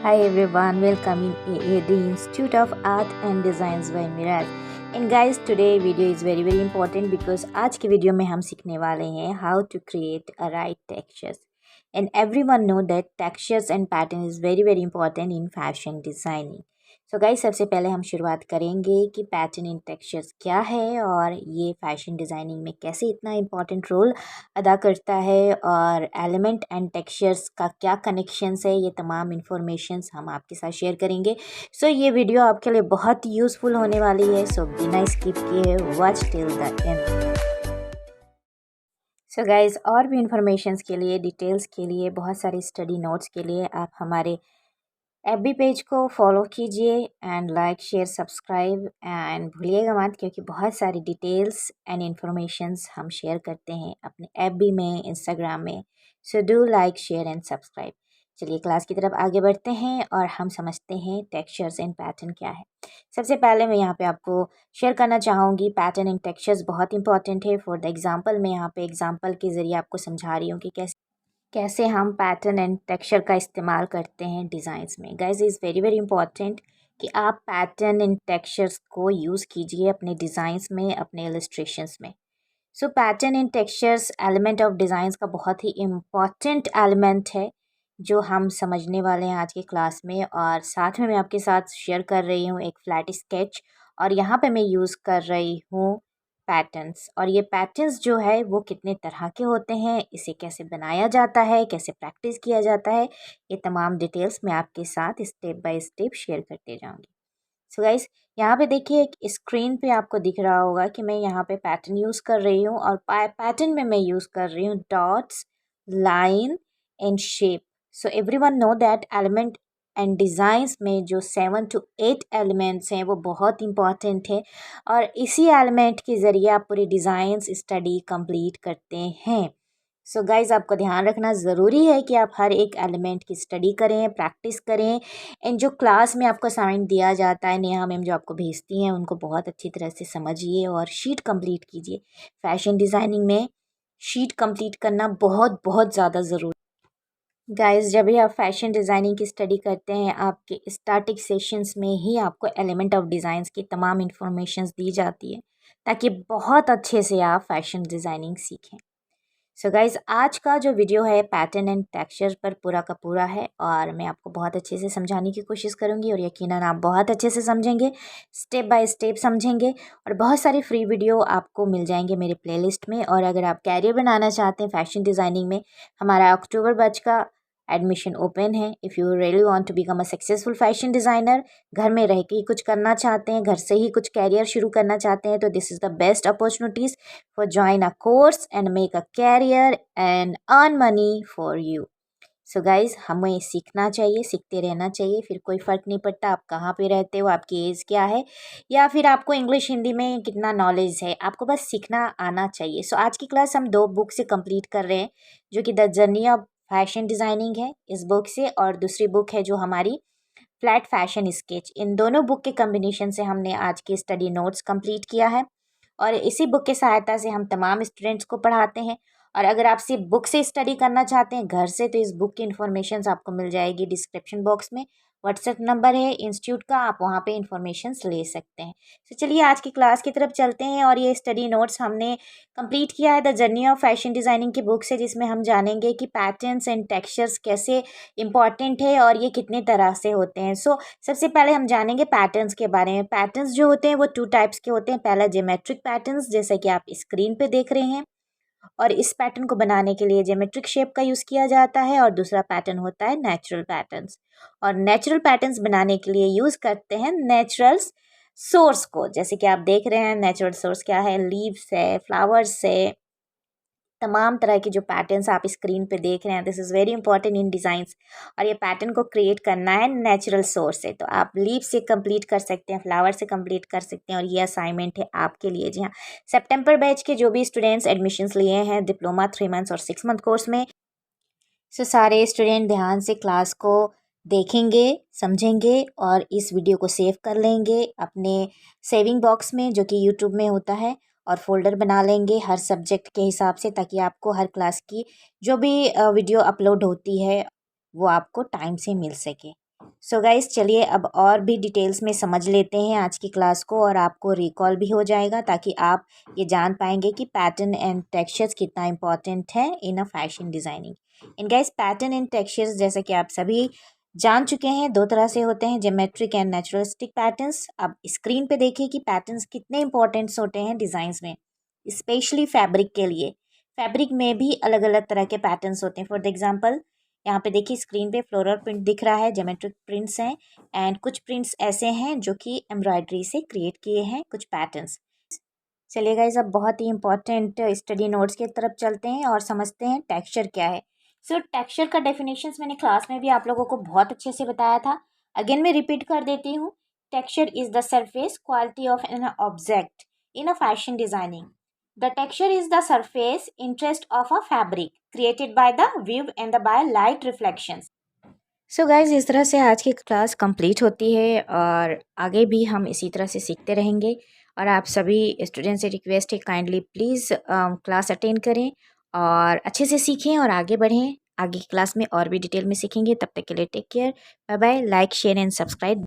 Hi everyone, welcome in AAD Institute of Art and Designs by Miraj. And guys, today video is very important because आज के video में हम सीखने वाले हैं how to create a right textures. And everyone know that textures and pattern is very important in fashion designing. So guys, सबसे पहले हम शुरुआत करेंगे कि पैटर्न इन टेक्सचर्स क्या है और ये फैशन डिज़ाइनिंग में कैसे इतना इम्पॉर्टेंट रोल अदा करता है और एलिमेंट एंड टेक्सचर्स का क्या कनेक्शंस है, ये तमाम इन्फॉर्मेशंस हम आपके साथ शेयर करेंगे। सो ये वीडियो आपके लिए बहुत यूज़फुल होने वाली है, सो बिना स्किप किए watch till the end. So guys, और भी इन्फॉर्मेशंस के लिए, डिटेल्स के लिए, बहुत सारी स्टडी नोट्स के लिए आप हमारे एफबी पेज को फॉलो कीजिए and like share subscribe and भूलिएगा मत, क्योंकि बहुत सारी डिटेल्स एंड इन्फॉर्मेशंस हम शेयर करते हैं अपने एफबी में, इंस्टाग्राम में। So do like share and subscribe. चलिए क्लास की तरफ आगे बढ़ते हैं और हम समझते हैं टेक्सचर्स एंड पैटर्न क्या है। सबसे पहले मैं यहाँ पे आपको शेयर करना चाहूँगी, पैटर्न एंड टेक्सचर्स बहुत इंपॉर्टेंट है। फॉर द एग्जांपल, मैं यहाँ पे एग्जांपल के ज़रिए आपको समझा रही हूँ कि कैसे हम पैटर्न एंड टेक्सचर का इस्तेमाल करते हैं डिज़ाइंस में। गाइस, इज़ वेरी इंपॉर्टेंट कि आप पैटर्न एंड टेक्सचर्स को यूज़ कीजिए अपने डिज़ाइंस में, अपने इलस्ट्रेशंस में। So pattern and textures element of designs का बहुत ही इम्पॉर्टेंट एलिमेंट है, जो हम समझने वाले हैं आज की क्लास में। और साथ में मैं आपके साथ शेयर कर रही हूँ एक फ्लैट स्केच, और यहाँ पे मैं यूज़ कर रही हूँ पैटर्न्स। और ये पैटर्न्स जो है वो कितने तरह के होते हैं, इसे कैसे बनाया जाता है, कैसे प्रैक्टिस किया जाता है, ये तमाम डिटेल्स मैं आपके साथ स्टेप बाय स्टेप शेयर करते जाऊँगी। सो गाइस, यहाँ पे देखिए, एक स्क्रीन पे आपको दिख रहा होगा कि मैं यहाँ पे पैटर्न यूज़ कर रही हूँ, और पैटर्न में मैं यूज़ कर रही हूँ dots, line and shape. So everyone know that element and designs में जो 7 to 8 एलिमेंट्स हैं वो बहुत इंपॉर्टेंट है, और इसी एलिमेंट के ज़रिए आप पूरी डिज़ाइंस स्टडी कंप्लीट करते हैं। सो गाइज़, आपको ध्यान रखना ज़रूरी है कि आप हर एक एलिमेंट की स्टडी करें, प्रैक्टिस करें, एंड जो क्लास में आपको असाइनमेंट दिया जाता है, नेहा मैम जो आपको भेजती हैं, उनको बहुत अच्छी तरह से समझिए और शीट कंप्लीट कीजिए। फैशन डिज़ाइनिंग में शीट कंप्लीट करना बहुत ज़्यादा ज़रूरी। गाइस, जब भी आप फैशन डिज़ाइनिंग की स्टडी करते हैं, आपके स्टार्टिंग सेशंस में ही आपको एलिमेंट ऑफ डिज़ाइंस की तमाम इन्फॉर्मेशंस दी जाती है, ताकि बहुत अच्छे से आप फैशन डिज़ाइनिंग सीखें। सो गाइज़, आज का जो वीडियो है पैटर्न एंड टेक्सचर पर पूरा का पूरा है, और मैं आपको बहुत अच्छे से समझाने की कोशिश करूँगी, और यकीनन आप बहुत अच्छे से समझेंगे, स्टेप बाय स्टेप समझेंगे। और बहुत सारी फ्री वीडियो आपको मिल जाएंगे मेरे प्लेलिस्ट में। और अगर आप कैरियर बनाना चाहते हैं फैशन डिज़ाइनिंग में, हमारा अक्टूबर बैच का एडमिशन ओपन है। If you really want to become a successful fashion designer, घर में रह के ही कुछ करना चाहते हैं, घर से ही कुछ कैरियर शुरू करना चाहते हैं, तो this is the best opportunities for join a course and make a career and earn money for you. So guys, हमें सीखना चाहिए, सीखते रहना चाहिए। फिर कोई फ़र्क नहीं पड़ता आप कहाँ पे रहते हो, आपकी एज क्या है, या फिर आपको इंग्लिश हिंदी में कितना नॉलेज है, आपको बस सीखना आना चाहिए। सो आज की क्लास हम 2 बुक से कंप्लीट कर रहे हैं, जो कि the journey of fashion designing है इस बुक से, और दूसरी बुक है जो हमारी फ्लैट फैशन स्केच। इन दोनों बुक के कम्बिनेशन से हमने आज की स्टडी नोट्स कंप्लीट किया है, और इसी बुक की सहायता से हम तमाम स्टूडेंट्स को पढ़ाते हैं। और अगर आप सिर्फ बुक से स्टडी करना चाहते हैं घर से, तो इस बुक की इन्फॉर्मेशन आपको मिल जाएगी डिस्क्रिप्शन बॉक्स में। व्हाट्सएप नंबर है इंस्टीट्यूट का, आप वहाँ पे इन्फॉर्मेशंस ले सकते हैं। तो चलिए आज की क्लास की तरफ चलते हैं, और ये स्टडी नोट्स हमने कंप्लीट किया है the journey of fashion designing की बुक से, जिसमें हम जानेंगे कि पैटर्न्स एंड टेक्सचर्स कैसे इंपॉर्टेंट है और ये कितने तरह से होते हैं। सो सबसे पहले हम जानेंगे पैटर्न्स के बारे में। पैटर्न्स जो होते हैं वो 2 टाइप्स के होते हैं। पहला ज्योमेट्रिक पैटर्न्स, जैसे कि आप स्क्रीन पे देख रहे हैं, और इस पैटर्न को बनाने के लिए ज्योमेट्रिक शेप का यूज़ किया जाता है। और दूसरा पैटर्न होता है नेचुरल पैटर्न्स, और नेचुरल पैटर्न्स बनाने के लिए यूज़ करते हैं नेचुरल सोर्स को। जैसे कि आप देख रहे हैं, नेचुरल सोर्स क्या है, लीव्स है, फ्लावर्स है, तमाम तरह के जो पैटर्न्स आप स्क्रीन पे देख रहे हैं, this is very important in designs. और ये पैटर्न को क्रिएट करना है नेचुरल सोर्स से, तो आप लीफ से कंप्लीट कर सकते हैं, फ्लावर से कंप्लीट कर सकते हैं, और ये असाइनमेंट है आपके लिए। जी हाँ, सितंबर बैच के जो भी स्टूडेंट्स एडमिशन्स लिए हैं डिप्लोमा 3 मंथ्स और 6 मंथ कोर्स में, सो सारे स्टूडेंट ध्यान से क्लास को देखेंगे, समझेंगे, और इस वीडियो को सेव कर लेंगे अपने सेविंग बॉक्स में, जो कि यूट्यूब में होता है, और फोल्डर बना लेंगे हर सब्जेक्ट के हिसाब से, ताकि आपको हर क्लास की जो भी वीडियो अपलोड होती है वो आपको टाइम से मिल सके। सो गाइस चलिए अब और भी डिटेल्स में समझ लेते हैं आज की क्लास को, और आपको रिकॉल भी हो जाएगा ताकि आप ये जान पाएंगे कि पैटर्न एंड टेक्सचर्स कितना इंपॉर्टेंट है in a fashion designing. In guys pattern and textures जैसा कि आप सभी जान चुके हैं दो तरह से होते हैं, ज्योमेट्रिक एंड नेचुरलिस्टिक पैटर्न्स। अब स्क्रीन पे देखिए कि पैटर्न्स कितने इंपॉर्टेंट्स होते हैं डिज़ाइंस में, स्पेशली फैब्रिक के लिए। फैब्रिक में भी अलग अलग तरह के पैटर्न्स होते हैं। फॉर एग्जाम्पल यहाँ पे देखिए स्क्रीन पे फ्लोरल प्रिंट दिख रहा है, ज्योमेट्रिक प्रिंट्स हैं, एंड कुछ प्रिंट्स ऐसे हैं जो कि एम्ब्रॉयडरी से क्रिएट किए हैं कुछ पैटर्न्स। चलिए गाइस अब बहुत ही इंपॉर्टेंट स्टडी नोट्स की तरफ चलते हैं और समझते हैं टेक्सचर क्या है। सो टेक्सचर का डेफिनेशंस मैंने क्लास में भी आप लोगों को बहुत अच्छे से बताया था। अगेन मैं रिपीट कर देती हूँ। Texture is the surface quality of an object in a fashion designing. The texture is the surface interest of a fabric created by the weave and by light reflections. So guys इस तरह से आज की class complete होती है और आगे भी हम इसी तरह से सीखते रहेंगे। और आप सभी स्टूडेंट से रिक्वेस्ट है काइंडली प्लीज़ क्लास अटेंड करें और अच्छे से सीखें और आगे बढ़ें। आगे की क्लास में और भी डिटेल में सीखेंगे। तब तक के लिए take care, bye bye, like share and subscribe.